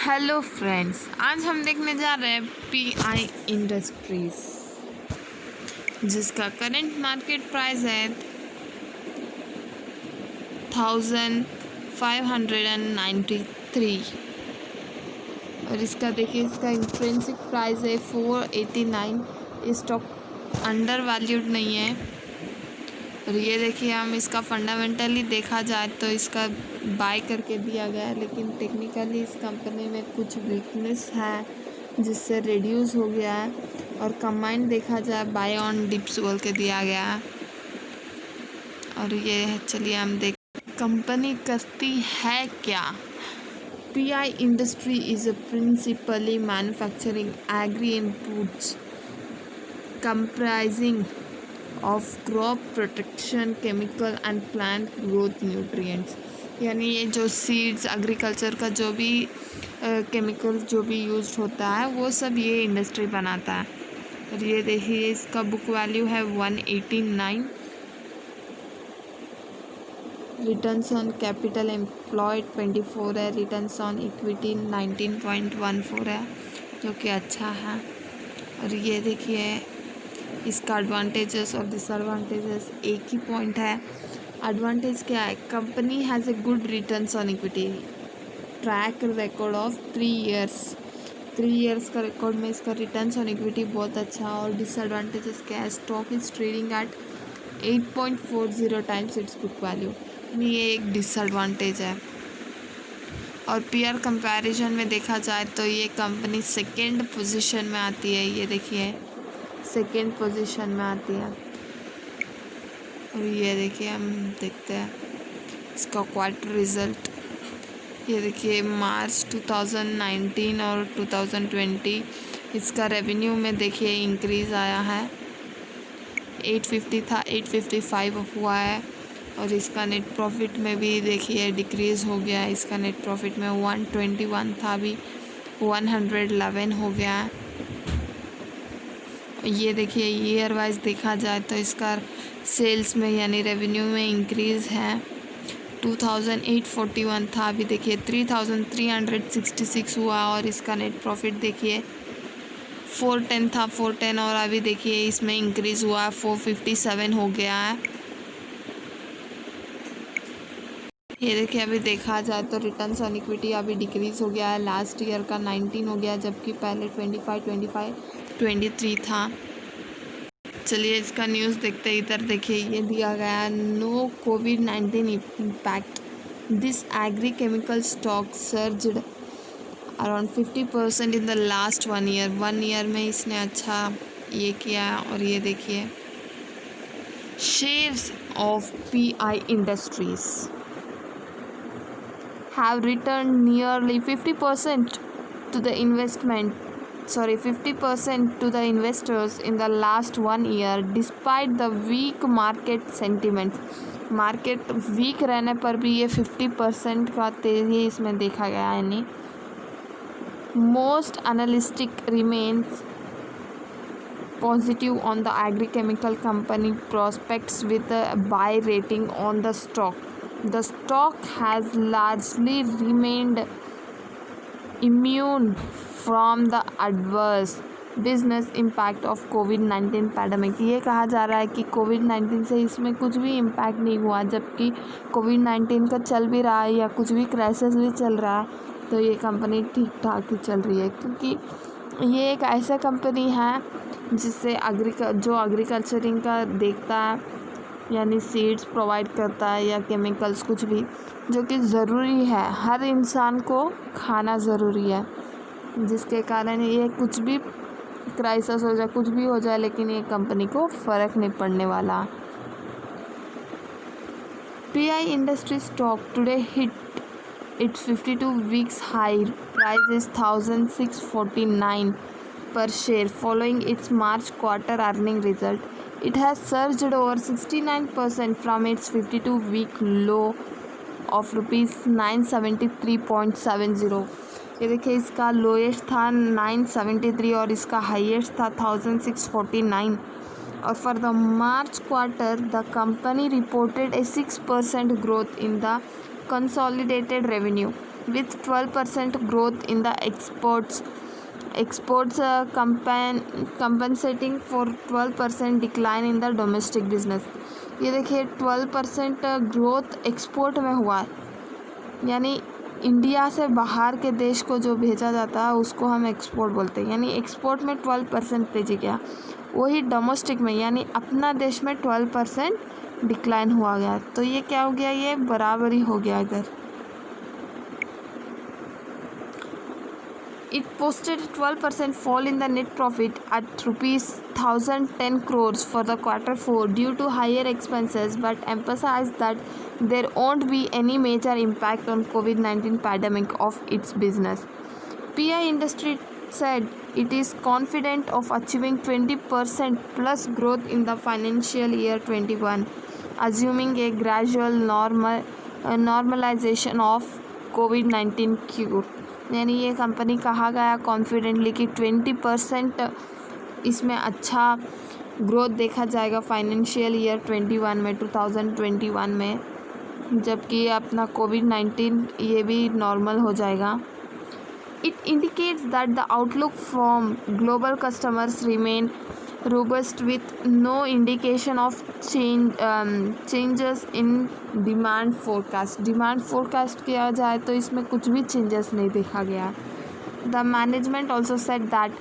Hello friends, आज हम देखने जा रहे हैं पीआई इंडस्ट्रीज, जिसका करंट मार्केट प्राइस है 1593 और इसका देखिए, इसका इंट्रिंसिक प्राइस है 489। स्टॉक अंडर वैल्यूड नहीं है। और ये देखिए, हम इसका फंडामेंटली देखा जाए तो इसका बाय करके दिया गया है, लेकिन टेक्निकली इस कंपनी में कुछ वीकनेस है जिससे रिड्यूस हो गया है। और कंबाइंड देखा जाए बाय ऑन डिप्स बोल के दिया गया है। और ये चलिए हम देख कंपनी करती है क्या। PI industry is principally manufacturing agri inputs comprising of crop protection chemical and plant growth nutrients, यानी ये जो सीड्स एग्रीकल्चर का जो भी केमिकल जो भी यूज होता है वो सब ये इंडस्ट्री बनाता है। और ये देखिए, इसका बुक वैल्यू है 189। रिटर्न्स ऑन कैपिटल एम्प्लॉयड 24 है। रिटर्न्स ऑन इक्विटी 19.14 है, जो कि अच्छा है। और ये देखिए, इसका एडवांटेजेस और डिसएडवांटेजेस एक ही पॉइंट है। एडवांटेज क्या है? Company has a good returns on equity, track record of 3 years का रिकॉर्ड में इसका रिटर्न्स ऑन इक्विटी बहुत अच्छा। और डिसएडवांटेजेस क्या है? Stock is trading at 8.40 times it's book value, ये एक डिसएडवांटेज है। और पीआर कंपैरिजन में देखा जाए तो ये कंपनी सेकेंड पोजीशन में आती है। ये देखिए, सेकेंड पोजीशन में आती है। और ये देखिए, हम देखते हैं इसका क्वार्टर रिज़ल्ट। ये देखिए, मार्च 2019 और 2020 इसका रेवेन्यू में देखिए इंक्रीज़ आया है। 850 था, 855 हुआ है। और इसका नेट प्रॉफिट में भी देखिए डिक्रीज़ हो गया है। इसका नेट प्रॉफिट में 121 था, अभी 111 हो गया है। ये देखिए, ईयर वाइज देखा जाए तो इसका सेल्स में यानी रेवेन्यू में इंक्रीज़ है। 2841 था, अभी देखिए 3366 हुआ। और इसका नेट प्रॉफिट देखिए 410 था, 410, और अभी देखिए इसमें इंक्रीज़ हुआ है, 457 हो गया है। ये देखिए, अभी देखा जाए तो रिटर्न्स ऑन इक्विटी अभी डिक्रीज़ हो गया है। लास्ट ईयर का 19 हो गया, जबकि पहले 23 था। चलिए इसका न्यूज़ देखते हैं। इधर देखिए, ये दिया गया है, no COVID impact, this agri chemical stock surged around 50% in the last 1 year. 1 year में इसने अच्छा ये किया। और ये देखिए, shares of PI industries have returned nearly 50% to the 50% to the investors in the last 1 year despite the weak market sentiment. Market weak रहने पर भी ये 50% का तेज़ी इसमें देखा गया है। यानी most analysts remains positive on the agri-chemical company prospects with a buy rating on the stock. The stock has largely remained immune from the adverse business impact of covid pandemic. ये कहा जा रहा है कि कोविड-19 से इसमें कुछ भी इम्पैक्ट नहीं हुआ, जबकि कोविड-19 का चल भी रहा है या कुछ भी क्राइसिस भी चल रहा है तो ये कंपनी ठीक ठाक ही चल रही है, क्योंकि ये एक ऐसा कंपनी है जिससे एग्रीकल्चरिंग का देखता है, यानी सीड्स प्रोवाइड करता है या केमिकल्स कुछ भी, जो कि ज़रूरी है। हर इंसान को खाना ज़रूरी है, जिसके कारण ये कुछ भी क्राइसिस हो जाए, कुछ भी हो जाए, लेकिन ये कंपनी को फ़र्क नहीं पड़ने वाला। Pi industry stock today hit its 52 weeks high, price is 1649 per share following its March quarter earning result. It has surged over 69% from its 52-week low of rupees 973.70. ये देखिए, इसका लोएस्ट था 973 और इसका हाईएस्ट था 1649. और for the March quarter the company reported a 6% growth in the consolidated revenue with 12% growth in the exports compensating for 12% decline in the domestic business। ये देखिए 12% ग्रोथ एक्सपोर्ट में हुआ है, यानी इंडिया से बाहर के देश को जो भेजा जाता है उसको हम एक्सपोर्ट बोलते हैं, यानी एक्सपोर्ट में 12% तेजी गया। वही डोमेस्टिक में यानी अपना देश में 12% डिक्लाइन हुआ गया। तो ये क्या हो गया, ये बराबरी हो गया इधर। It posted 12% fall in the net profit at rupees 1010 crores for the Q4 due to higher expenses, but emphasized that there won't be any major impact on COVID-19 pandemic of its business. PI Industries said it is confident of achieving 20% plus growth in the financial year 21, assuming a gradual normalization of COVID-19 cure। यानी ये company कहा गया confidently कि 20% इसमें अच्छा growth देखा जाएगा financial year 21 में 2021 में, जबकि अपना कोविड-19 ये भी नॉर्मल हो जाएगा। It indicates that the outlook from global customers remain robust with no indication of changes in demand forecast। Demand forecast किया जाए तो इसमें कुछ भी चेंजेस नहीं देखा गया। The management also said that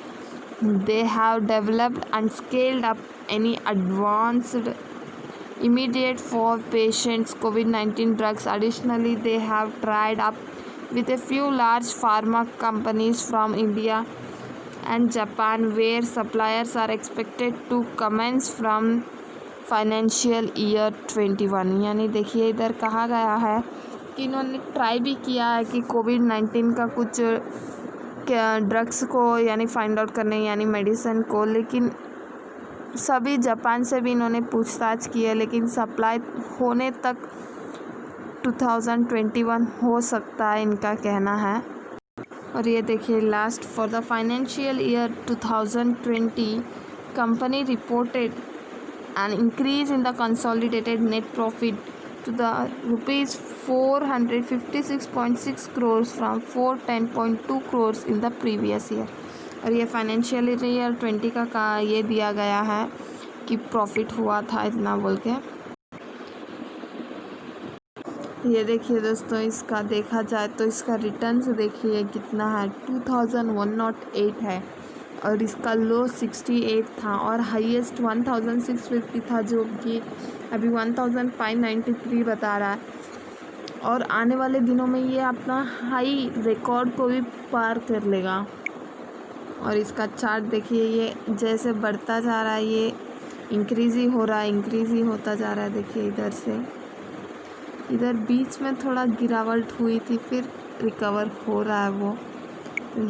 they have developed and scaled up any advanced immediate for patients COVID-19 drugs। Additionally, they have tied up with a few large pharma companies from India and Japan where suppliers are expected to commence from financial year 21। यानी देखिए इधर कहा गया है कि इन्होंने try भी किया है कि कोविड-19 का कुछ ड्रग्स को यानी फाइंड आउट करने यानी मेडिसिन को, लेकिन सभी जापान से भी इन्होंने पूछताछ की है, लेकिन सप्लाई होने तक 2021 हो सकता है इनका कहना है। और ये देखिए last for the financial year 2020 company reported an increase in the consolidated net profit to the rupees 456.6 crores from 410.2 crores in the previous year. और ये फाइनेंशियल ईयर 20 का ये दिया गया है कि प्रॉफिट हुआ था इतना बोल के। ये देखिए दोस्तों, इसका देखा जाए तो इसका रिटर्न्स देखिए कितना है, 2108 है, और इसका लो 68 था और हाईएस्ट 1650 था, जो कि अभी 1593 बता रहा है। और आने वाले दिनों में ये अपना हाई रिकॉर्ड को भी पार कर लेगा। और इसका चार्ट देखिए, ये जैसे बढ़ता जा रहा है ये इंक्रीज़ ही हो रहा है, इंक्रीज़ ही होता जा रहा है। देखिए इधर से इधर बीच में थोड़ा गिरावट हुई थी, फिर रिकवर हो रहा है वो।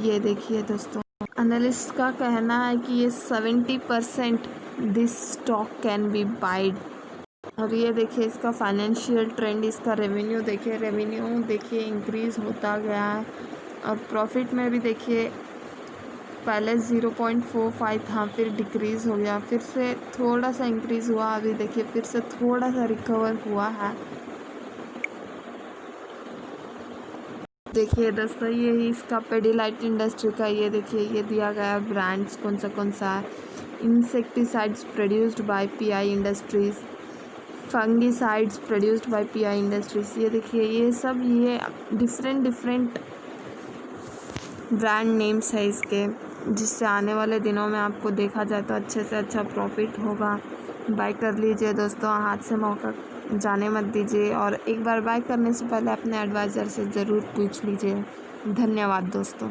ये देखिए दोस्तों, एनालिस्ट का कहना है कि ये 70% this stock can be wide. और ये देखिए इसका फाइनेंशियल ट्रेंड, इसका रेवेन्यू देखिए इंक्रीज़ होता गया है। और प्रॉफिट में भी देखिए पहले 0.45 था, फिर डिक्रीज़ हो गया, फिर से थोड़ा सा इंक्रीज़ हुआ, अभी देखिए फिर से थोड़ा सा रिकवर हुआ है। देखिए दोस्तों, ये ही इसका पेडिलाइट इंडस्ट्री का ये देखिए ये दिया गया ब्रांड्स कौन सा है। Insecticides produced by pi industries, fungicides produced by pi industries. ये देखिए ये सब ये डिफरेंट ब्रांड नेम्स है इसके, जिससे आने वाले दिनों में आपको देखा जाए तो अच्छे से अच्छा प्रॉफिट होगा। बाय कर लीजिए दोस्तों, हाथ से मौका जाने मत दीजिए, और एक बार बाय करने से पहले अपने एडवाइज़र से ज़रूर पूछ लीजिए। धन्यवाद दोस्तों।